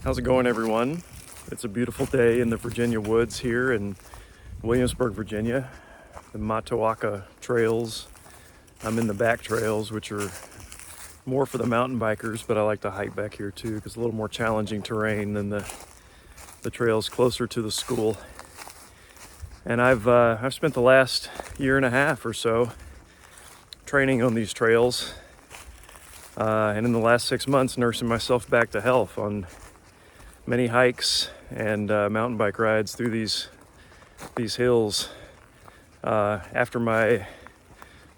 How's it going, everyone? It's a beautiful day in the Virginia woods here in Williamsburg, Virginia. The Matawaka trails. I'm in the back trails, which are more for the mountain bikers, but I like to hike back here too because it's a little more challenging terrain than the trails closer to the school. And I've spent the last year and a half or so training on these trails, and in the last 6 months nursing myself back to health on many hikes and mountain bike rides through these hills after my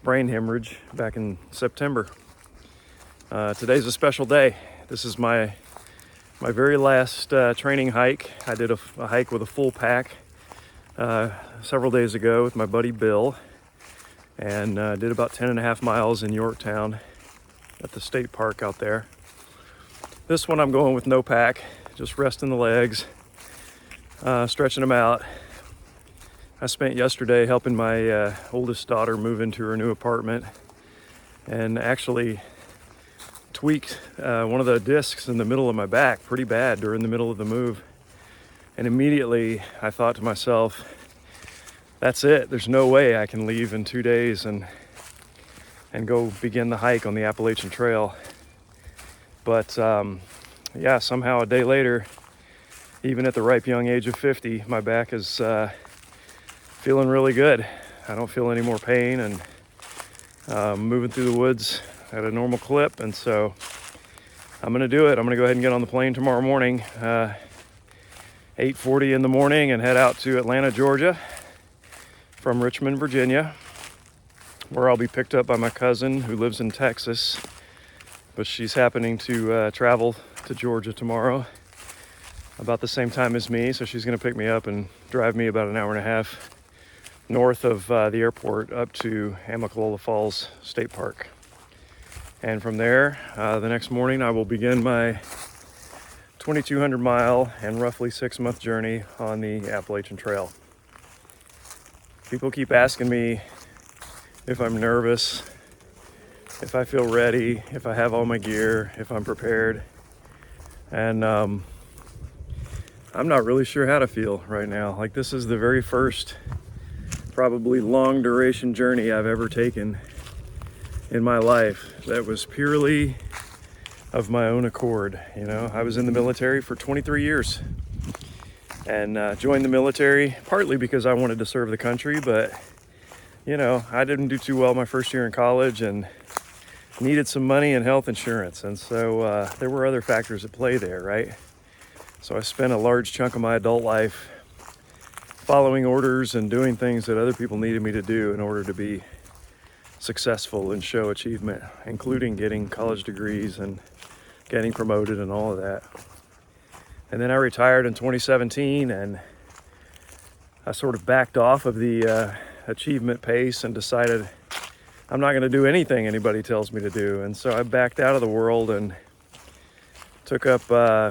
brain hemorrhage back in September. Today's a special day. This is my very last training hike. I did a hike with a full pack several days ago with my buddy Bill, and did about 10.5 miles in Yorktown at the state park out there. This one I'm going with no pack, just resting the legs, stretching them out. I spent yesterday helping my oldest daughter move into her new apartment and actually tweaked one of the discs in the middle of my back pretty bad during the middle of the move. And immediately I thought to myself, that's it. There's no way I can leave in 2 days and go begin the hike on the Appalachian Trail. But yeah, somehow a day later, even at the ripe young age of 50, my back is feeling really good. I don't feel any more pain, and moving through the woods at a normal clip. And so I'm gonna do it. I'm gonna go ahead and get on the plane tomorrow morning, 8:40 in the morning, and head out to Atlanta, Georgia from Richmond, Virginia, where I'll be picked up by my cousin who lives in Texas, but she's happening to travel to Georgia tomorrow about the same time as me. So she's going to pick me up and drive me about an hour and a half north of the airport up to Amicalola Falls State Park. And from there, the next morning, I will begin my 2,200 mile and roughly 6-month journey on the Appalachian Trail. People keep asking me if I'm nervous, if I feel ready, if I have all my gear, if I'm prepared. And I'm not really sure how to feel right now. Like, this is the very first probably long duration journey I've ever taken in my life that was purely of my own accord. You know, I was in the military for 23 years and joined the military partly because I wanted to serve the country, but you know, I didn't do too well my first year in college and needed some money and health insurance. And so there were other factors at play there, right? So I spent a large chunk of my adult life following orders and doing things that other people needed me to do in order to be successful and show achievement, including getting college degrees and getting promoted and all of that. And then I retired in 2017, and I sort of backed off of the achievement pace and decided I'm not going to do anything anybody tells me to do. And so I backed out of the world and took up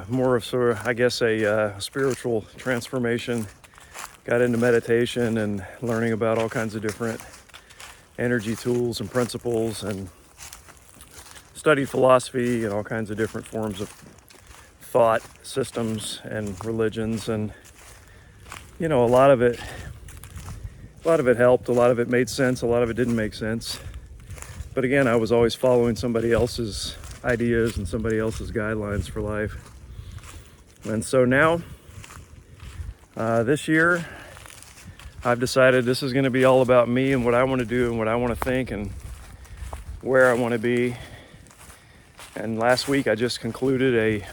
more of sort of, I guess, a spiritual transformation. Got into meditation and learning about all kinds of different energy tools and principles, and studied philosophy and all kinds of different forms of thought systems and religions. And you know, a lot of it helped, a lot of it made sense, a lot of it didn't make sense. But again, I was always following somebody else's ideas and somebody else's guidelines for life. And so now, this year, I've decided this is going to be all about me and what I want to do and what I want to think and where I want to be. And last week, I just concluded a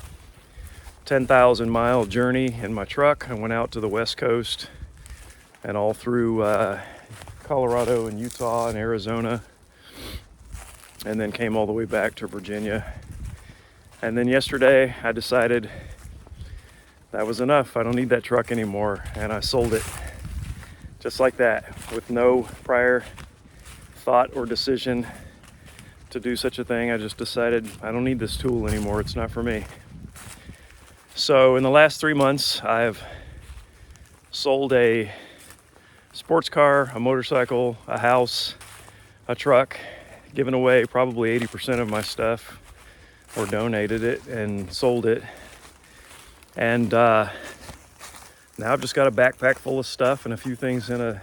10,000 mile journey in my truck. I went out to the West Coast and all through Colorado and Utah and Arizona, and then came all the way back to Virginia. And then yesterday I decided that was enough. I don't need that truck anymore, and I sold it just like that, with no prior thought or decision to do such a thing. I just decided I don't need this tool anymore. It's not for me. So in the last 3 months, I've sold a sports car, a motorcycle, a house, a truck, given away probably 80% of my stuff, or donated it and sold it. And now I've just got a backpack full of stuff and a few things in a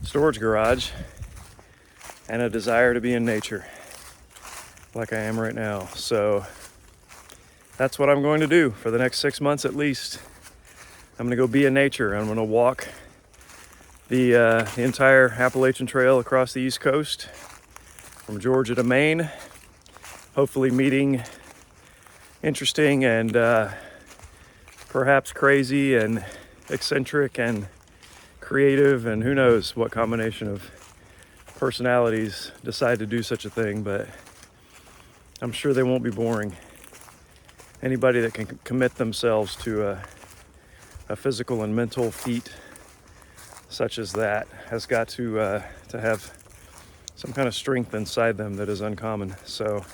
storage garage and a desire to be in nature like I am right now. So that's what I'm going to do for the next 6 months at least. I'm going to go be in nature. I'm going to walk the entire Appalachian Trail across the East Coast from Georgia to Maine, hopefully meeting interesting and perhaps crazy and eccentric and creative and who knows what combination of personalities decide to do such a thing, but I'm sure they won't be boring. Anybody that can commit themselves to a physical and mental feat such as that has got to have some kind of strength inside them that is uncommon. So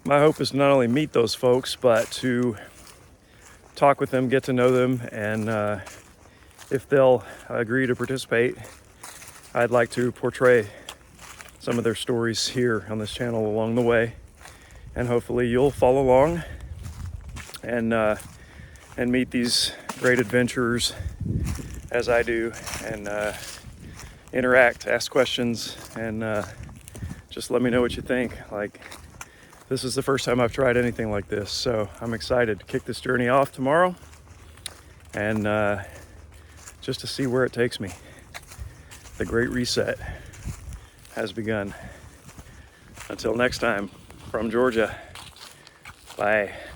my hope is to not only meet those folks, but to talk with them, get to know them, and if they'll agree to participate, I'd like to portray some of their stories here on this channel along the way, and hopefully you'll follow along and meet these great adventurers as I do, and interact, ask questions, and just let me know what you think. Like, this is the first time I've tried anything like this, so I'm excited to kick this journey off tomorrow and just to see where it takes me. The Great Reset has begun. Until next time, from Georgia, bye.